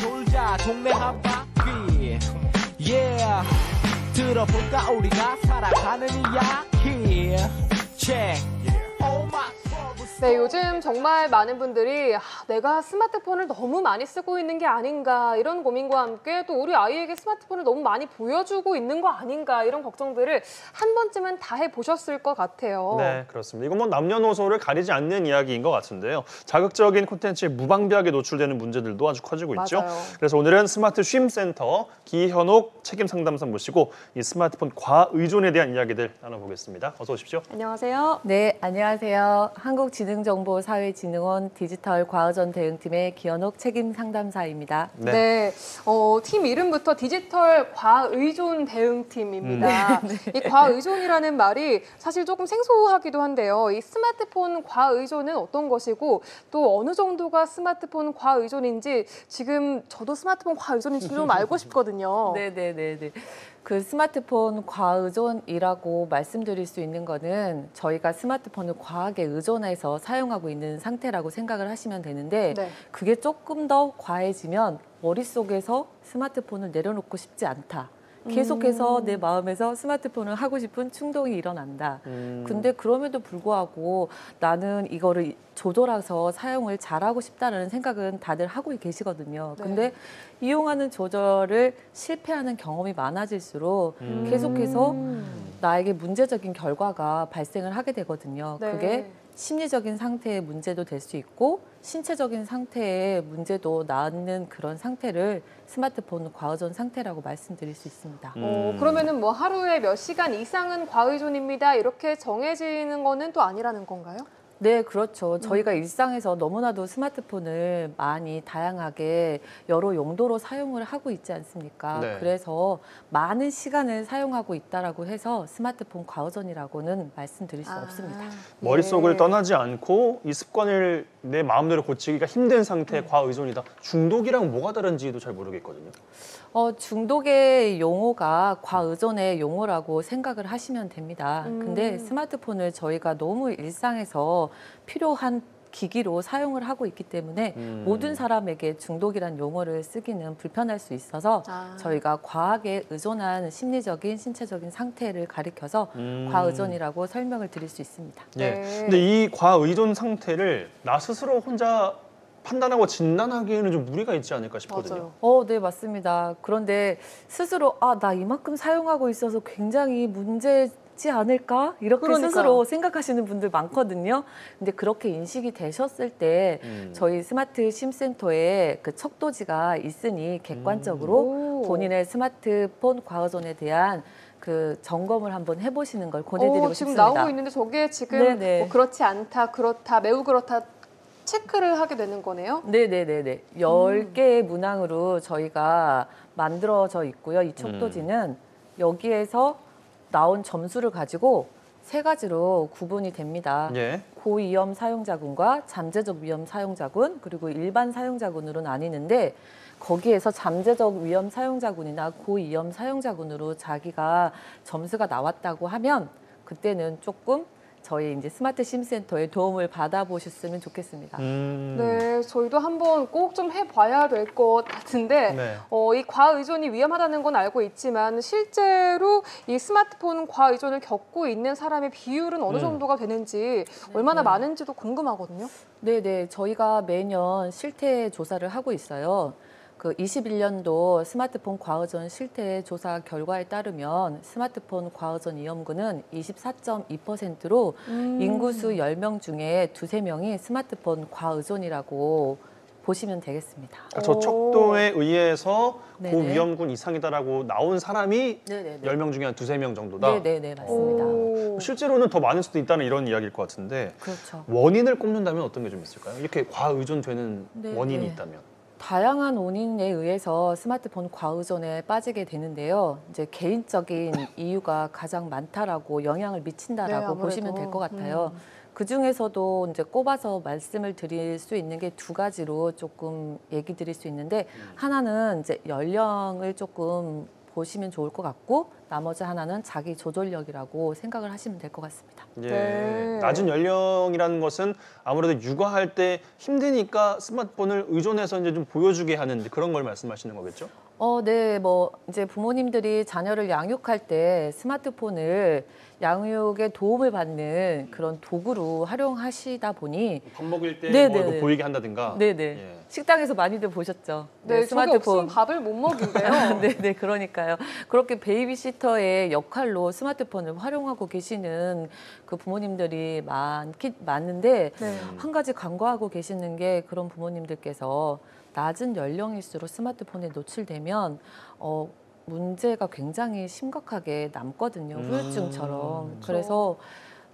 돌자 동네 한 바퀴 yeah 들어볼까 우리가 살아가는 이야기 check oh my. 네, 요즘 정말 많은 분들이 내가 스마트폰을 너무 많이 쓰고 있는 게 아닌가 이런 고민과 함께 또 우리 아이에게 스마트폰을 너무 많이 보여주고 있는 거 아닌가 이런 걱정들을 한 번쯤은 다 해보셨을 것 같아요. 네, 그렇습니다. 이건 뭐 남녀노소를 가리지 않는 이야기인 것 같은데요. 자극적인 콘텐츠에 무방비하게 노출되는 문제들도 아주 커지고 있죠. 맞아요. 그래서 오늘은 스마트 쉼센터 기현옥 책임상담사 모시고 이 스마트폰 과의존에 대한 이야기들 나눠보겠습니다. 어서 오십시오. 안녕하세요. 네, 안녕하세요. 한국지능정보사회진흥원 디지털 과의존 대응팀의 기현옥 책임상담사입니다. 네, 팀 이름부터 디지털 과의존 대응팀입니다. 이 과의존이라는 말이 사실 조금 생소하기도 한데요. 이 스마트폰 과의존은 어떤 것이고 또 어느 정도가 스마트폰 과의존인지 지금 저도 스마트폰 과의존인지 좀 알고 싶거든요. 네네네네. 그 스마트폰 과의존이라고 말씀드릴 수 있는 거는 저희가 스마트폰을 과하게 의존해서 사용하고 있는 상태라고 생각을 하시면 되는데 네. 그게 조금 더 과해지면 머릿속에서 스마트폰을 내려놓고 싶지 않다. 계속해서 내 마음에서 스마트폰을 하고 싶은 충동이 일어난다. 근데 그럼에도 불구하고 나는 이거를 조절해서 사용을 잘하고 싶다는 생각은 다들 하고 계시거든요. 네. 근데 이용하는 조절을 실패하는 경험이 많아질수록 계속해서 나에게 문제적인 결과가 발생을 하게 되거든요. 네. 그게 심리적인 상태의 문제도 될 수 있고 신체적인 상태의 문제도 낳는 그런 상태를 스마트폰 과의존 상태라고 말씀드릴 수 있습니다. 그러면은 뭐 하루에 몇 시간 이상은 과의존입니다. 이렇게 정해지는 거는 또 아니라는 건가요? 네, 그렇죠. 저희가 일상에서 너무나도 스마트폰을 많이 다양하게 여러 용도로 사용을 하고 있지 않습니까? 네. 그래서 많은 시간을 사용하고 있다라고 해서 스마트폰 과의존이라고는 말씀드릴 수 없습니다. 머릿속을 예. 떠나지 않고 이 습관을 내 마음대로 고치기가 힘든 상태의 과의존이다. 중독이랑 뭐가 다른지도 잘 모르겠거든요. 중독의 용어가 과의존의 용어라고 생각을 하시면 됩니다. 근데 스마트폰을 저희가 너무 일상에서 필요한 기기로 사용을 하고 있기 때문에 모든 사람에게 중독이란 용어를 쓰기는 불편할 수 있어서 저희가 과하게 의존한 심리적인, 신체적인 상태를 가리켜서 과의존이라고 설명을 드릴 수 있습니다. 예. 네. 근데 이 과의존 상태를 나 스스로 혼자 판단하고 진단하기에는 좀 무리가 있지 않을까 싶거든요. 맞아요. 네, 맞습니다. 그런데 스스로 나 이만큼 사용하고 있어서 굉장히 문제지 않을까? 이렇게 그러니까요. 스스로 생각하시는 분들 많거든요. 근데 그렇게 인식이 되셨을 때 저희 스마트 쉼센터에 그 척도지가 있으니 객관적으로 본인의 스마트폰 과의존에 대한 그 점검을 한번 해보시는 걸 권해드리고 지금 싶습니다. 나오고 있는데 저게 지금 네네. 뭐 그렇지 않다, 그렇다, 매우 그렇다 체크를 하게 되는 거네요? 네네네네. 10개의 문항으로 저희가 만들어져 있고요. 이 척도지는 여기에서 나온 점수를 가지고 3가지로 구분이 됩니다. 예. 고위험 사용자군과 잠재적 위험 사용자군, 그리고 일반 사용자군으로 나뉘는데 거기에서 잠재적 위험 사용자군이나 고위험 사용자군으로 자기가 점수가 나왔다고 하면 그때는 조금 저희 이제 스마트 쉼센터의 도움을 받아보셨으면 좋겠습니다. 네, 저희도 한번 꼭 좀 해봐야 될 것 같은데 네. 이 과의존이 위험하다는 건 알고 있지만 실제로 이 스마트폰 과의존을 겪고 있는 사람의 비율은 어느 정도가 되는지 얼마나 많은지도 궁금하거든요. 네네, 저희가 매년 실태 조사를 하고 있어요. 그 21년도 스마트폰 과의존 실태 조사 결과에 따르면 스마트폰 과의존 위험군은 24.2%로 인구수 10명 중에 2~3명이 스마트폰 과의존이라고 보시면 되겠습니다. 저 척도에 의해서 네네. 고위험군 이상이다라고 나온 사람이 네네네. 10명 중에 한 2~3명 정도다? 네네네, 맞습니다. 실제로는 더 많을 수도 있다는 이런 이야기일 것 같은데 그렇죠. 원인을 꼽는다면 어떤 게 좀 있을까요? 이렇게 과의존되는 네, 원인이 네. 있다면? 다양한 원인에 의해서 스마트폰 과의존에 빠지게 되는데요. 이제 개인적인 이유가 가장 많다라고 영향을 미친다라고 네, 아무래도. 보시면 될 것 같아요. 그 중에서도 이제 꼽아서 말씀을 드릴 수 있는 게 2가지로 조금 얘기 드릴 수 있는데 하나는 이제 연령을 조금 보시면 좋을 것 같고 나머지 하나는 자기 조절력이라고 생각을 하시면 될 것 같습니다. 예. 네. 낮은 연령이라는 것은 아무래도 육아할 때 힘드니까 스마트폰을 의존해서 이제 좀 보여주게 하는 그런 걸 말씀하시는 거겠죠? 네, 뭐 이제 부모님들이 자녀를 양육할 때 스마트폰을 양육에 도움을 받는 그런 도구로 활용하시다 보니 밥 먹을 때 네네네. 뭐 보이게 한다든가. 네네. 예. 식당에서 많이들 보셨죠? 네, 저게 없으면 밥을 못 먹인대요. 네네, 그러니까요. 그렇게 베이비시터의 역할로 스마트폰을 활용하고 계시는 그 부모님들이 많은데 네. 한 가지 간과하고 계시는 게 그런 부모님들께서 낮은 연령일수록 스마트폰에 노출되면 문제가 굉장히 심각하게 남거든요. 후유증처럼. 그래서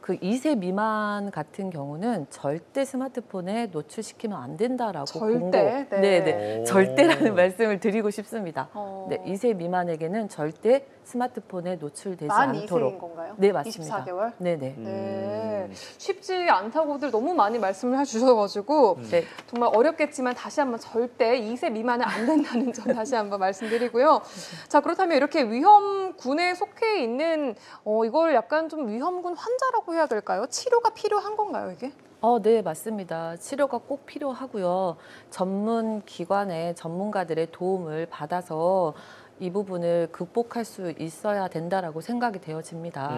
그 2세 미만 같은 경우는 절대 스마트폰에 노출시키면 안 된다라고 절대? 네. 네네. 절대라는 말씀을 드리고 싶습니다. 네, 2세 미만에게는 절대 스마트폰에 노출되지 만 않도록. 2세인 건가요? 네, 맞습니다. 24개월? 네네. 네. 쉽지 않다고들 너무 많이 말씀을 해주셔가지고 네. 정말 어렵겠지만 다시 한번 절대 2세 미만은 안 된다는 점 다시 한번 말씀드리고요. 자, 그렇다면 이렇게 위험군에 속해 있는 이걸 약간 좀 위험군 환자라고 해야 될까요? 치료가 필요한 건가요, 이게? 네, 맞습니다. 치료가 꼭 필요하고요. 전문 기관의 전문가들의 도움을 받아서 이 부분을 극복할 수 있어야 된다라고 생각이 되어집니다.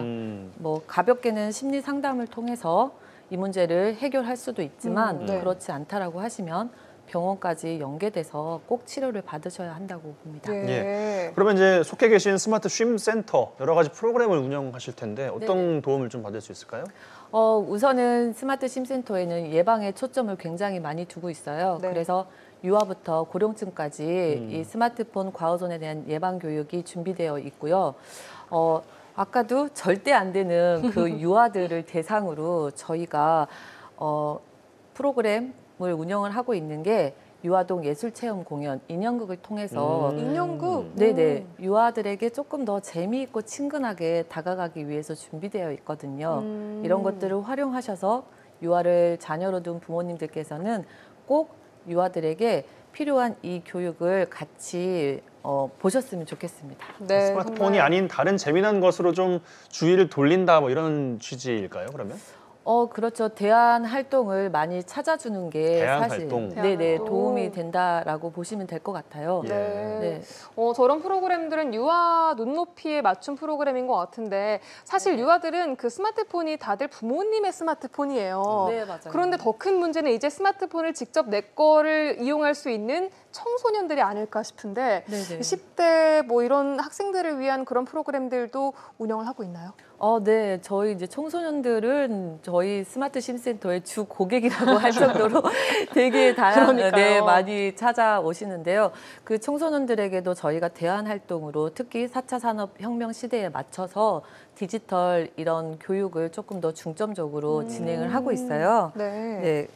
뭐 가볍게는 심리 상담을 통해서 이 문제를 해결할 수도 있지만 네. 그렇지 않다라고 하시면 병원까지 연계돼서 꼭 치료를 받으셔야 한다고 봅니다. 예. 그러면 이제 속해 계신 스마트 쉼 센터 여러 가지 프로그램을 운영하실 텐데 어떤 네네. 도움을 좀 받을 수 있을까요? 우선은 스마트 심센터에는 예방에 초점을 굉장히 많이 두고 있어요. 네. 그래서 유아부터 고령층까지 이 스마트폰 과의존에 대한 예방 교육이 준비되어 있고요. 아까도 절대 안 되는 그 유아들을 대상으로 저희가 프로그램을 운영을 하고 있는 게 유아동 예술체험 공연, 인형극을 통해서 인형극? 네네, 유아들에게 조금 더 재미있고 친근하게 다가가기 위해서 준비되어 있거든요. 이런 것들을 활용하셔서 유아를 자녀로 둔 부모님들께서는 꼭 유아들에게 필요한 이 교육을 같이 보셨으면 좋겠습니다. 네, 스마트폰이 정말. 아닌 다른 재미난 것으로 좀 주의를 돌린다 뭐 이런 취지일까요? 그러면? 그렇죠. 대안 활동을 많이 찾아주는 게 대안 사실 활동. 대안 네네 활동. 도움이 된다라고 보시면 될 것 같아요. 예. 네. 저런 프로그램들은 유아 눈높이에 맞춘 프로그램인 것 같은데 사실 유아들은 그 스마트폰이 다들 부모님의 스마트폰이에요. 네, 맞아요. 그런데 더 큰 문제는 이제 스마트폰을 직접 내 거를 이용할 수 있는 청소년들이 아닐까 싶은데 네네. 10대 뭐 이런 학생들을 위한 그런 프로그램들도 운영을 하고 있나요? 네. 저희 이제 청소년들은 저희 스마트 심센터의 주 고객이라고 할 정도로 되게 그러니까요. 네, 많이 찾아오시는데요. 그 청소년들에게도 저희가 대안 활동으로 특히 4차 산업혁명 시대에 맞춰서 디지털 이런 교육을 조금 더 중점적으로 진행을 하고 있어요. 네. 네.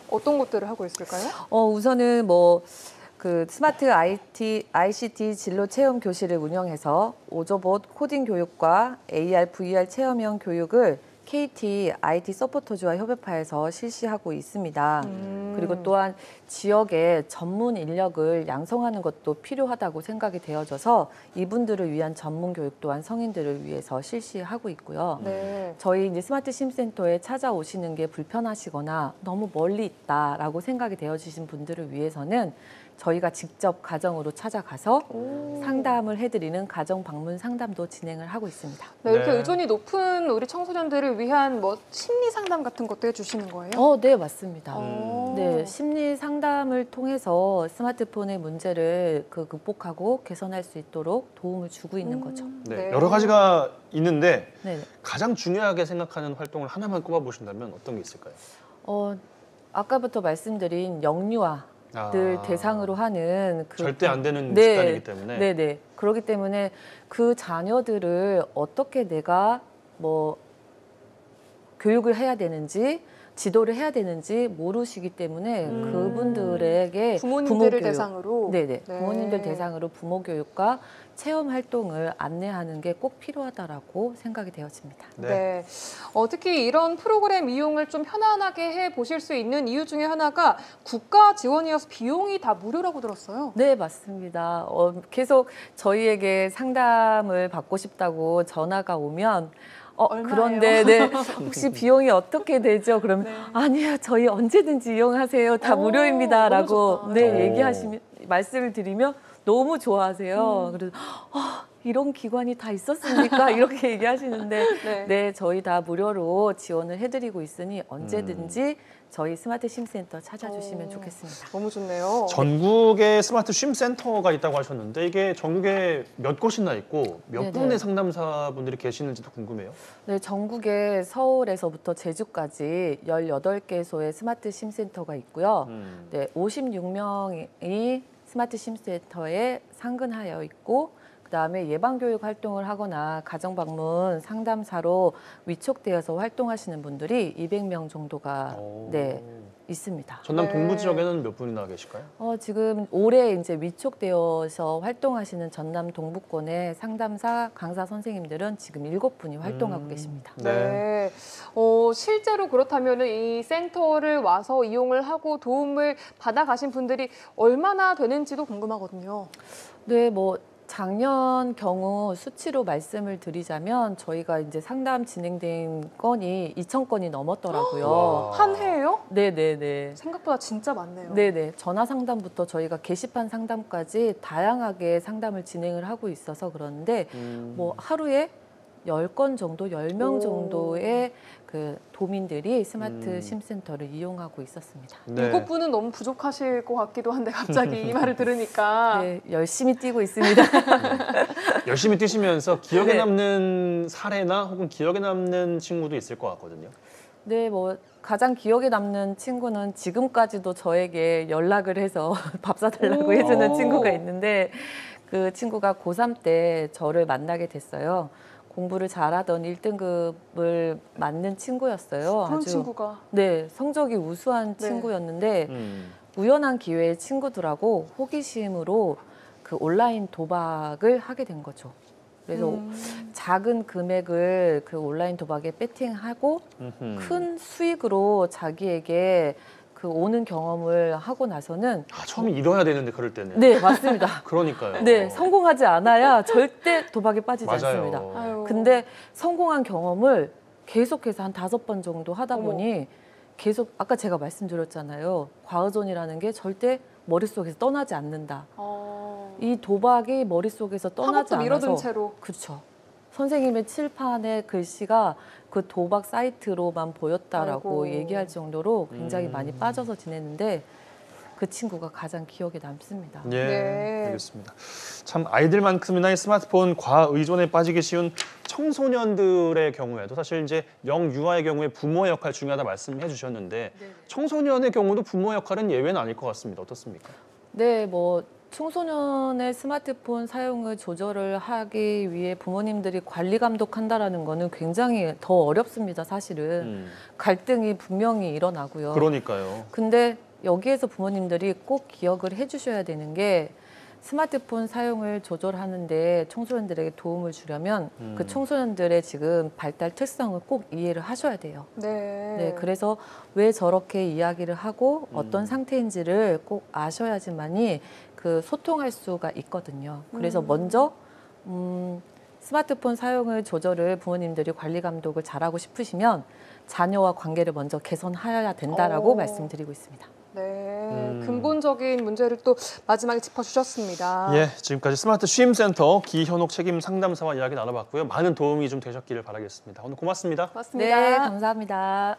어떤 것들을 하고 있을까요? 우선은 그 스마트 ICT 진로 체험 교실을 운영해서 오저봇 코딩 교육과 AR, VR 체험형 교육을 KT IT 서포터즈와 협업하여서 실시하고 있습니다. 그리고 또한 지역의 전문 인력을 양성하는 것도 필요하다고 생각이 되어져서 이분들을 위한 전문 교육 또한 성인들을 위해서 실시하고 있고요. 네. 저희 이제 스마트 심센터에 찾아오시는 게 불편하시거나 너무 멀리 있다라고 생각이 되어지신 분들을 위해서는 저희가 직접 가정으로 찾아가서 상담을 해드리는 가정 방문 상담도 진행을 하고 있습니다. 네, 이렇게 네. 의존이 높은 우리 청소년들을 위한 뭐 심리 상담 같은 것도 해주시는 거예요? 네, 맞습니다. 오. 네, 심리 상담을 통해서 스마트폰의 문제를 극복하고 개선할 수 있도록 도움을 주고 있는 거죠. 네. 네. 여러 가지가 있는데 네. 가장 중요하게 생각하는 활동을 하나만 꼽아보신다면 어떤 게 있을까요? 아까부터 말씀드린 영유아들 대상으로 하는 절대 안 되는 네, 습관이기 때문에. 네네. 그렇기 때문에 그 자녀들을 어떻게 내가 교육을 해야 되는지 지도를 해야 되는지 모르시기 때문에 그분들에게 부모님들을 부모 교육, 대상으로. 네네, 네. 부모님들 대상으로 부모 교육과 체험 활동을 안내하는 게 꼭 필요하다라고 생각이 되어집니다. 네. 특히 이런 프로그램 이용을 좀 편안하게 해 보실 수 있는 이유 중에 하나가 국가 지원이어서 비용이 다 무료라고 들었어요. 네, 맞습니다. 계속 저희에게 상담을 받고 싶다고 전화가 오면 얼마예요? 그런데 네, 혹시 비용이 어떻게 되죠? 그러면 네. 아니요, 저희 언제든지 이용하세요. 다 오, 무료입니다라고 너무 좋다. 네, 말씀을 드리면 너무 좋아하세요. 그래서 이런 기관이 다 있었습니까? 이렇게 얘기하시는데 네, 저희 다 무료로 지원을 해드리고 있으니 언제든지 저희 스마트 쉼센터 찾아주시면 좋겠습니다. 너무 좋네요. 전국에 스마트 쉼 센터가 있다고 하셨는데 이게 전국에 몇 곳이나 있고 몇 네네. 분의 상담사분들이 계시는지도 궁금해요. 네, 전국에 서울에서부터 제주까지 18개소의 스마트 쉼센터가 있고요. 네, 56명이 스마트 쉼센터에 상근하여 있고 그다음에 예방교육 활동을 하거나 가정방문 상담사로 위촉되어서 활동하시는 분들이 200명 정도가 네, 있습니다. 전남 네. 동부 지역에는 몇 분이나 계실까요? 지금 올해 이제 위촉되어서 활동하시는 전남 동부권의 상담사 강사 선생님들은 지금 7분이 활동하고 계십니다. 네. 실제로 그렇다면 이 센터를 와서 이용을 하고 도움을 받아가신 분들이 얼마나 되는지도 궁금하거든요. 네, 뭐 작년 경우 수치로 말씀을 드리자면 저희가 이제 상담 진행된 건이 2,000건이 넘었더라고요. 와. 한 해예요? 네네네. 생각보다 진짜 많네요. 네네. 전화 상담부터 저희가 게시판 상담까지 다양하게 상담을 진행을 하고 있어서 그러는데 뭐 하루에 10건 정도, 10명 오. 정도의 그 도민들이 스마트 쉼센터를 이용하고 있었습니다. 네. 7분은 너무 부족하실 것 같기도 한데 갑자기 이 말을 들으니까. 네, 열심히 뛰고 있습니다. 열심히 뛰시면서 기억에 네. 남는 사례나 혹은 기억에 남는 친구도 있을 것 같거든요. 네, 뭐 가장 기억에 남는 친구는 지금까지도 저에게 연락을 해서 밥 사달라고 해주는 친구가 있는데 그 친구가 고3 때 저를 만나게 됐어요. 공부를 잘하던 1등급을 맞는 친구였어요. 그런 아주 친구가. 네, 성적이 우수한 네. 친구였는데 우연한 기회에 친구들하고 호기심으로 그 온라인 도박을 하게 된 거죠. 그래서 작은 금액을 그 온라인 도박에 배팅하고 큰 수익으로 자기에게 그 오는 경험을 하고 나서는 처음에 잃어야 되는데 그럴 때는. 네, 맞습니다. 그러니까요. 네, 성공하지 않아야 절대 도박에 빠지지 맞아요. 않습니다. 아유. 근데 성공한 경험을 계속해서 한 5번 정도 하다 보니 계속 아까 제가 말씀드렸잖아요. 과의존이라는 게 절대 머릿속에서 떠나지 않는다. 이 도박이 머릿속에서 떠나지 한 번도 미뤄둔 않아서 채로. 그렇죠. 선생님의 칠판에 글씨가 그 도박 사이트로만 보였다라고 아이고. 얘기할 정도로 굉장히 많이 빠져서 지냈는데 그 친구가 가장 기억에 남습니다. 예, 네. 알겠습니다. 참 아이들만큼이나 이 스마트폰 과의존에 빠지기 쉬운 청소년들의 경우에도 사실 이제 영유아의 경우에 부모의 역할 중요하다 말씀해 주셨는데 청소년의 경우도 부모 역할은 예외는 아닐 것 같습니다. 어떻습니까? 네, 뭐 청소년의 스마트폰 사용을 조절을 하기 위해 부모님들이 관리 감독한다라는 거는 굉장히 더 어렵습니다. 사실은 갈등이 분명히 일어나고요. 그러니까요. 근데 여기에서 부모님들이 꼭 기억을 해주셔야 되는 게 스마트폰 사용을 조절하는데 청소년들에게 도움을 주려면 그 청소년들의 지금 발달 특성을 꼭 이해를 하셔야 돼요. 네, 그래서 왜 저렇게 이야기를 하고 어떤 상태인지를 꼭 아셔야지만이 그 소통할 수가 있거든요. 그래서 먼저 스마트폰 사용을 조절을 부모님들이 관리 감독을 잘하고 싶으시면 자녀와 관계를 먼저 개선해야 된다라고 말씀드리고 있습니다. 네, 근본적인 문제를 또 마지막에 짚어주셨습니다. 예, 지금까지 스마트 쉼센터 기현옥 책임 상담사와 이야기 나눠봤고요. 많은 도움이 좀 되셨기를 바라겠습니다. 오늘 고맙습니다. 고맙습니다. 네, 감사합니다.